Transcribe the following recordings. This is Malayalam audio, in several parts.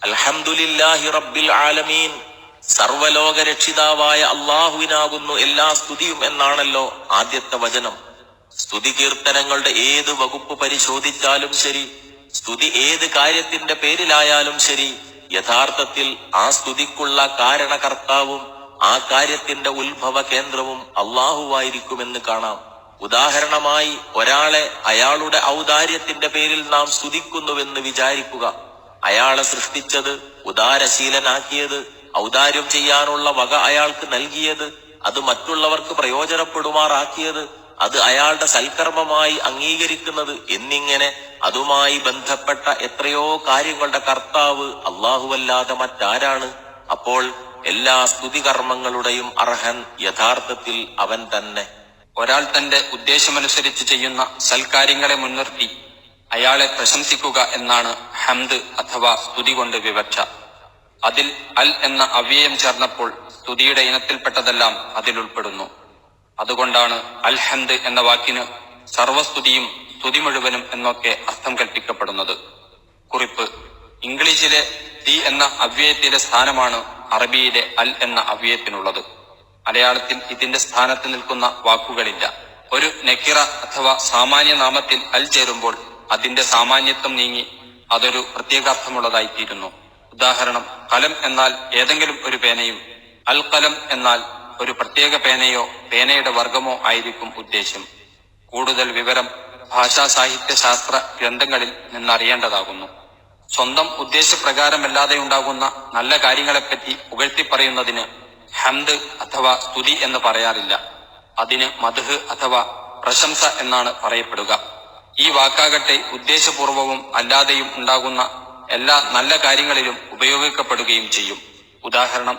അൽഹംദുലില്ലാഹി റബ്ബിൽ ആലമീൻ, സർവലോക രക്ഷിതാവായ അള്ളാഹുവിനാകുന്നു എല്ലാ സ്തുതിയും എന്നാണല്ലോ ആദ്യത്തെ വചനം. സ്തുതി കീർത്തനങ്ങളുടെ ഏത് വകുപ്പ് പരിശോധിച്ചാലും ശരി, സ്തുതി ഏത് കാര്യത്തിന്റെ പേരിലായാലും ശരി, യഥാർത്ഥത്തിൽ ആ സ്തുതിക്കുള്ള കാരണകർത്താവും ആ കാര്യത്തിന്റെ ഉത്ഭവ കേന്ദ്രവും അള്ളാഹുവായിരിക്കുമെന്ന് കാണാം. ഉദാഹരണമായി, ഒരാളെ അയാളുടെ ഔദാര്യത്തിന്റെ പേരിൽ നാം സ്തുതിക്കുന്നുവെന്ന് വിചാരിക്കുക. അയാളെ സൃഷ്ടിച്ചത്, ഉദാരശീലനാക്കിയത്, ഔദാര്യം ചെയ്യാനുള്ള വക അയാൾക്ക് നൽകിയത്, അത് മറ്റുള്ളവർക്ക് പ്രയോജനപ്പെടുമാറാക്കിയത്, അത് അയാളുടെ സൽക്കർമ്മമായി അംഗീകരിക്കുന്നത് എന്നിങ്ങനെ അതുമായി ബന്ധപ്പെട്ട എത്രയോ കാര്യങ്ങളുടെ കർത്താവ് അല്ലാഹുവല്ലാതെ മറ്റാരാണ്? അപ്പോൾ എല്ലാ സ്തുതികർമ്മങ്ങളുടെയും അർഹൻ യഥാർത്ഥത്തിൽ അവൻ തന്നെ. ഒരാൾ തന്റെ ഉദ്ദേശമനുസരിച്ച് ചെയ്യുന്ന സൽക്കാര്യങ്ങളെ മുൻനിർത്തി അയാളെ പ്രശംസിക്കുക എന്നാണ് ഹംദ് അഥവാ സ്തുതി കൊണ്ട് വിവക്ഷ. അതിൽ അൽ എന്ന അവ്യയം ചേർന്നപ്പോൾ സ്തുതിയുടെ ഇനത്തിൽപ്പെട്ടതെല്ലാം അതിലുൾപ്പെടുന്നു. അതുകൊണ്ടാണ് അൽഹംദ് എന്ന വാക്കിന് സർവസ്തുതിയും സ്തുതി മുഴുവനും എന്നൊക്കെ അർത്ഥം കൽപ്പിക്കപ്പെടുന്നത്. കുറിപ്പ്: ഇംഗ്ലീഷിലെ ദി എന്ന അവ്യയത്തിന്റെ സ്ഥാനമാണ് അറബിയിലെ അൽ എന്ന അവ്യയത്തിനുള്ളത്. മലയാളത്തിൽ ഇതിന്റെ സ്ഥാനത്ത് നിൽക്കുന്ന വാക്കുകളില്ല. ഒരു നക്കിറ അഥവാ സാമാന്യ നാമത്തിൽ അൽ ചേരുമ്പോൾ അതിന്റെ സാമാന്യത്വം നീങ്ങി അതൊരു പ്രത്യേകാർത്ഥമുള്ളതായിത്തീരുന്നു. ഉദാഹരണം: കലം എന്നാൽ ഏതെങ്കിലും ഒരു പേനയും, അൽ കലം എന്നാൽ ഒരു പ്രത്യേക പേനയോ പേനയുടെ വർഗമോ ആയിരിക്കും ഉദ്ദേശ്യം. കൂടുതൽ വിവരം ഭാഷാ സാഹിത്യ ശാസ്ത്ര ഗ്രന്ഥങ്ങളിൽ നിന്നറിയേണ്ടതാകുന്നു. സ്വന്തം ഉദ്ദേശപ്രകാരമല്ലാതെ ഉണ്ടാകുന്ന നല്ല കാര്യങ്ങളെപ്പറ്റി പുകഴ്ത്തിപ്പറയുന്നതിന് ഹംദ് അഥവാ സ്തുതി എന്ന് പറയാറില്ല. അതിന് മദ്ഹ് അഥവാ പ്രശംസ എന്നാണ് പറയപ്പെടുക. ഈ വാക്കാകട്ടെ ഉദ്ദേശപൂർവവും അല്ലാതെയും ഉണ്ടാകുന്ന എല്ലാ നല്ല കാര്യങ്ങളിലും ഉപയോഗിക്കപ്പെടുകയും ചെയ്യും. ഉദാഹരണം: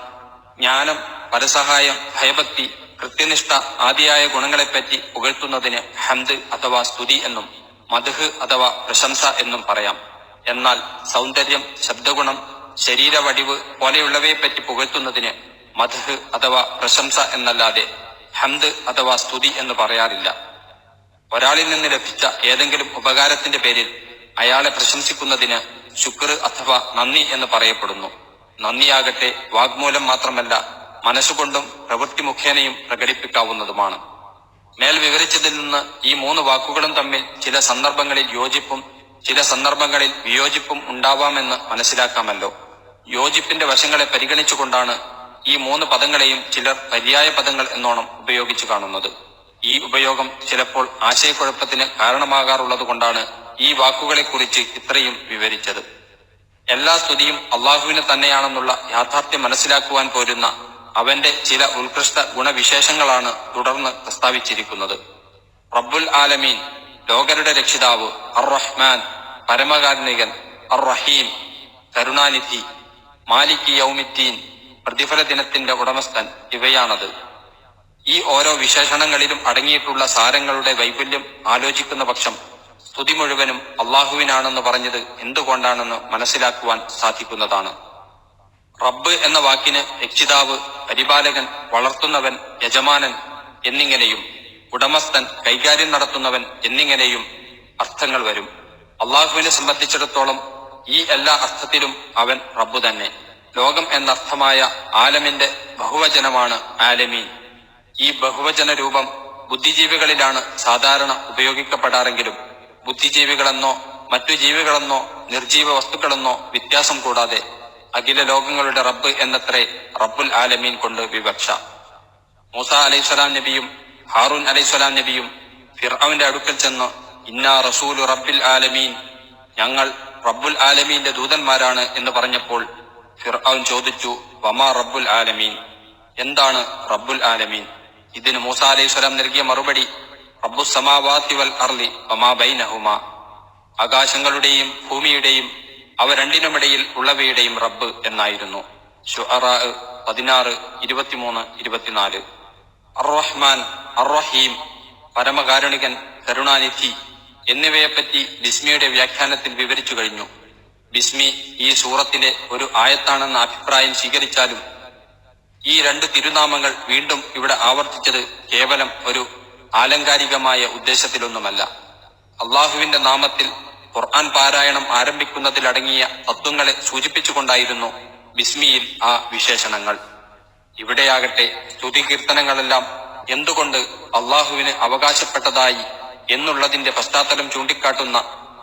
ജ്ഞാനം, പരസഹായം, ഭയഭക്തി, കൃത്യനിഷ്ഠ ആദിയായ ഗുണങ്ങളെപ്പറ്റി പുകഴ്ത്തുന്നതിന് ഹംദ് അഥവാ സ്തുതി എന്നും മദ്ഹ് അഥവാ പ്രശംസ എന്നും പറയാം. എന്നാൽ സൗന്ദര്യം, ശബ്ദഗുണം, ശരീരവടിവ് പോലെയുള്ളവയെപ്പറ്റി പുകഴ്ത്തുന്നതിന് മദ്ഹ് അഥവാ പ്രശംസ എന്നല്ലാതെ ഹംദ് അഥവാ സ്തുതി എന്ന് പറയാറില്ല. ഒരാളിൽ നിന്ന് ലഭിച്ച ഏതെങ്കിലും ഉപകാരത്തിന്റെ പേരിൽ അയാളെ പ്രശംസിക്കുന്നതിന് ശുക്ർ അഥവാ നന്ദി എന്ന് പറയപ്പെടുന്നു. നന്ദിയാകട്ടെ വാഗ്മൂലം മാത്രമല്ല, മനസ്സുകൊണ്ടും പ്രവൃത്തി മുഖേനയും പ്രകടിപ്പിക്കാവുന്നതുമാണ്. മേൽ വിവരിച്ചതിൽ നിന്ന് ഈ മൂന്ന് വാക്കുകളും തമ്മിൽ ചില സന്ദർഭങ്ങളിൽ യോജിപ്പും ചില സന്ദർഭങ്ങളിൽ വിയോജിപ്പും ഉണ്ടാവാമെന്ന് മനസ്സിലാക്കാമല്ലോ. യോജിപ്പിന്റെ വശങ്ങളെ പരിഗണിച്ചുകൊണ്ടാണ് ഈ മൂന്ന് പദങ്ങളെയും ചിലർ പര്യായ പദങ്ങൾ എന്നോണം ഉപയോഗിച്ചു കാണുന്നത്. ഈ ഉപയോഗം ചിലപ്പോൾ ആശയക്കുഴപ്പത്തിന് കാരണമാകാറുള്ളത് കൊണ്ടാണ് ഈ വാക്കുകളെ കുറിച്ച് ഇത്രയും വിവരിച്ചത്. എല്ലാ സ്തുതിയും അള്ളാഹുവിന് തന്നെയാണെന്നുള്ള യാഥാർത്ഥ്യം മനസ്സിലാക്കുവാൻ പോരുന്ന അവന്റെ ചില ഉത്കൃഷ്ട ഗുണവിശേഷങ്ങളാണ് തുടർന്ന് പ്രസ്താവിച്ചിരിക്കുന്നത്. റബ്ബുൽ ആലമീൻ, ലോകരുടെ രക്ഷിതാവ്; അർ റഹ്മാൻ, പരമകാരുണികൻ; അർ റഹീം, കരുണാനിധി; മാലിക് യൗമിദ്ദീൻ, പ്രതിഫല ദിനത്തിന്റെ ഉടമസ്ഥൻ. ഇവയാണത്. ഈ ഓരോ വിശേഷണങ്ങളിലും അടങ്ങിയിട്ടുള്ള സാരങ്ങളുടെ വൈപുല്യം ആലോചിക്കുന്ന പക്ഷം സ്തുതി മുഴുവനും അള്ളാഹുവിനാണെന്ന് പറഞ്ഞത് എന്തുകൊണ്ടാണെന്ന് മനസ്സിലാക്കുവാൻ സാധിക്കുന്നതാണ്. റബ്ബ് എന്ന വാക്കിന് രക്ഷിതാവ്, പരിപാലകൻ, വളർത്തുന്നവൻ, യജമാനൻ എന്നിങ്ങനെയും ഉടമസ്ഥൻ, കൈകാര്യം നടത്തുന്നവൻ എന്നിങ്ങനെയും അർത്ഥങ്ങൾ വരും. അള്ളാഹുവിനെ സംബന്ധിച്ചിടത്തോളം ഈ എല്ലാ അർത്ഥത്തിലും അവൻ റബ്ബ് തന്നെ. ലോകം എന്നർത്ഥമായ ആലമിന്റെ ബഹുവചനമാണ് ആലമീൻ. ഈ ബഹുവചന രൂപം ബുദ്ധിജീവികളിലാണ് സാധാരണ ഉപയോഗിക്കപ്പെടാറെങ്കിലും ബുദ്ധിജീവികളെന്നോ മറ്റു ജീവികളെന്നോ നിർജീവ വസ്തുക്കളെന്നോ വ്യത്യാസം കൂടാതെ അഖില ലോകങ്ങളുടെ റബ്ബ് എന്നത്രേ റബ്ബുൽ ആലമീൻ കൊണ്ട് വിവക്ഷ. മൂസ അലൈഹിസ്സലാം നബിയും ഹാറൂൻ അലൈഹിസ്സലാം നബിയും ഫിർഔന്റെ അടുക്കൽ ചെന്ന് ഇന്നാ റസൂലു റബ്ബിൽ ആലമീൻ, ഞങ്ങൾ റബ്ബുൽ ആലമീന്റെ ദൂതന്മാരാണ് എന്ന് പറഞ്ഞപ്പോൾ ഫിർഔൻ ചോദിച്ചു, വമാ റബ്ബുൽ ആലമീൻ, എന്താണ് റബ്ബുൽ ആലമീൻ? ഇതിന് മൂസ അലൈഹിസ്സലാം നൽകിയ മറുപടി റബ്ബുസ് സമാവാതി വൽ അർളി വമാ ബൈനഹുമാ, ആകാശങ്ങളുടെയും ഭൂമിയുടെയും അവ രണ്ടിനുമിടയിൽ ഉള്ളവയുടെയും റബ്ബ് എന്നായിരുന്നു. ശുഅറാ 16, 23, 24. അർ റഹ്മാൻ, അർ റഹീം, പരമകാരുണികൻ, കരുണാനിധി എന്നിവയെപ്പറ്റി ബിസ്മിയുടെ വ്യാഖ്യാനത്തിൽ വിവരിച്ചു കഴിഞ്ഞു. ബിസ്മി ഈ സൂറത്തിലെ ഒരു ആയത്താണെന്ന അഭിപ്രായം സ്വീകരിച്ചാലും ഈ രണ്ട് തിരുനാമങ്ങൾ വീണ്ടും ഇവിടെ ആവർത്തിച്ചത് കേവലം ഒരു ആലങ്കാരികമായ ഉദ്ദേശത്തിലൊന്നുമല്ല. അള്ളാഹുവിന്റെ നാമത്തിൽ ഖുർആൻ പാരായണം ആരംഭിക്കുന്നതിലടങ്ങിയ തത്വങ്ങളെ സൂചിപ്പിച്ചുകൊണ്ടായിരുന്നു ബിസ്മിയിൽ ആ വിശേഷണങ്ങൾ. ഇവിടെയാകട്ടെ സ്തുതി കീർത്തനങ്ങളെല്ലാം എന്തുകൊണ്ട് അള്ളാഹുവിന് അവകാശപ്പെട്ടതായി എന്നുള്ളതിന്റെ പശ്ചാത്തലം ചൂണ്ടിക്കാട്ടുന്ന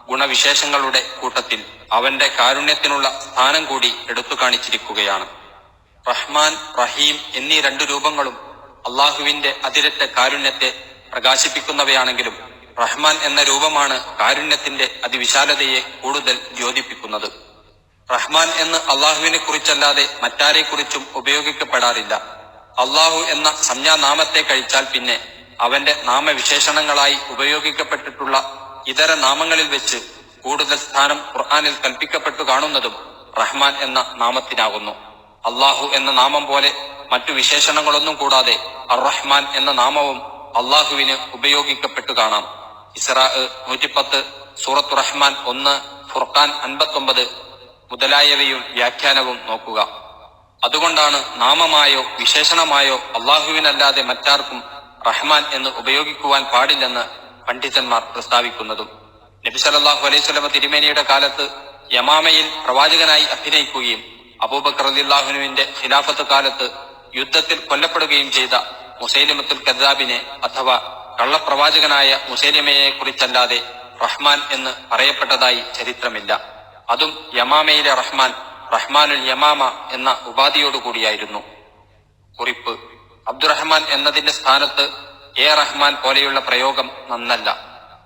ഗുണവിശേഷങ്ങളുടെ കൂട്ടത്തിൽ അവന്റെ കാരുണ്യത്തിനുള്ള സ്ഥാനം കൂടി എടുത്തു കാണിച്ചിരിക്കുകയാണ്. റഹ്മാൻ, റഹീം എന്നീ രണ്ടു രൂപങ്ങളും അള്ളാഹുവിന്റെ അതിരറ്റ കാരുണ്യത്തെ പ്രകാശിപ്പിക്കുന്നവയാണെങ്കിലും റഹ്മാൻ എന്ന രൂപമാണ് കാരുണ്യത്തിന്റെ അതിവിശാലതയെ കൂടുതൽ ദ്യോതിപ്പിക്കുന്നത്. റഹ്മാൻ എന്ന് അള്ളാഹുവിനെ കുറിച്ചല്ലാതെ മറ്റാരെക്കുറിച്ചും ഉപയോഗിക്കപ്പെടാറില്ല. അള്ളാഹു എന്ന സംജ്ഞാനാമത്തെ കഴിച്ചാൽ പിന്നെ അവന്റെ നാമവിശേഷണങ്ങളായി ഉപയോഗിക്കപ്പെട്ടിട്ടുള്ള ഇതര നാമങ്ങളിൽ വെച്ച് കൂടുതൽ സ്ഥാനം ഖുർആനിൽ കൽപ്പിക്കപ്പെട്ടു കാണുന്നതും റഹ്മാൻ എന്ന നാമത്തിനാകുന്നു. അള്ളാഹു എന്ന നാമം പോലെ മറ്റു വിശേഷണങ്ങളൊന്നും കൂടാതെ അർ-റഹ്മാൻ എന്ന നാമവും അള്ളാഹുവിന് ഉപയോഗിക്കപ്പെട്ടു കാണാം. ഇസ്രാ 110, സൂറത്തു റഹ്മാൻ 1, ഫുർഖാൻ 59 മുതലായവയും വ്യാഖ്യാനവും നോക്കുക. അതുകൊണ്ടാണ് നാമമായോ വിശേഷണമായോ അള്ളാഹുവിനല്ലാതെ മറ്റാർക്കും റഹ്മാൻ എന്ന് ഉപയോഗിക്കുവാൻ പാടില്ലെന്ന് പണ്ഡിതന്മാർ പ്രസ്താവിക്കുന്നതും. നബി സല്ലല്ലാഹു അലൈഹി വസല്ലം തിരുമേനിയുടെ കാലത്ത് യമാമയിൽ പ്രവാചകനായി അഭിനയിക്കുകയും അബൂബക്കർ റളിയല്ലാഹുവിന്റെ ഖിലാഫത്ത് കാലത്ത് യുദ്ധത്തിൽ കൊല്ലപ്പെടുകയും ചെയ്ത മുസൈലിമത്തുൽ കദ്ദാബിനെ അഥവാ കള്ളപ്രവാചകനായ മുസൈലിമയെ കുറിച്ചല്ലാതെ റഹ്മാൻ എന്ന് പറയപ്പെട്ടതായി ചരിത്രമില്ല. അതും യമാമയിലെ റഹ്മാൻ, റഹ്മാനുൽ യമാമ എന്ന ഉപാധിയോടുകൂടിയായിരുന്നു. കുറിപ്പ്: അബ്ദുറഹ്മാൻ എന്നതിന്റെ സ്ഥാനത്ത് എ റഹ്മാൻ പോലെയുള്ള പ്രയോഗം നന്നല്ല.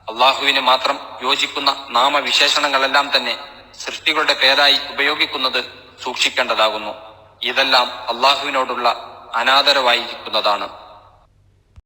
അള്ളാഹുവിന് മാത്രം യോജിക്കുന്ന നാമവിശേഷണങ്ങളെല്ലാം തന്നെ സൃഷ്ടികളുടെ പേരായി ഉപയോഗിക്കുന്നത് സൂക്ഷിക്കേണ്ടതാകുന്നു. ഇതെല്ലാം അള്ളാഹുവിനോടുള്ള അനാദരവായിരിക്കുന്നതാണ്.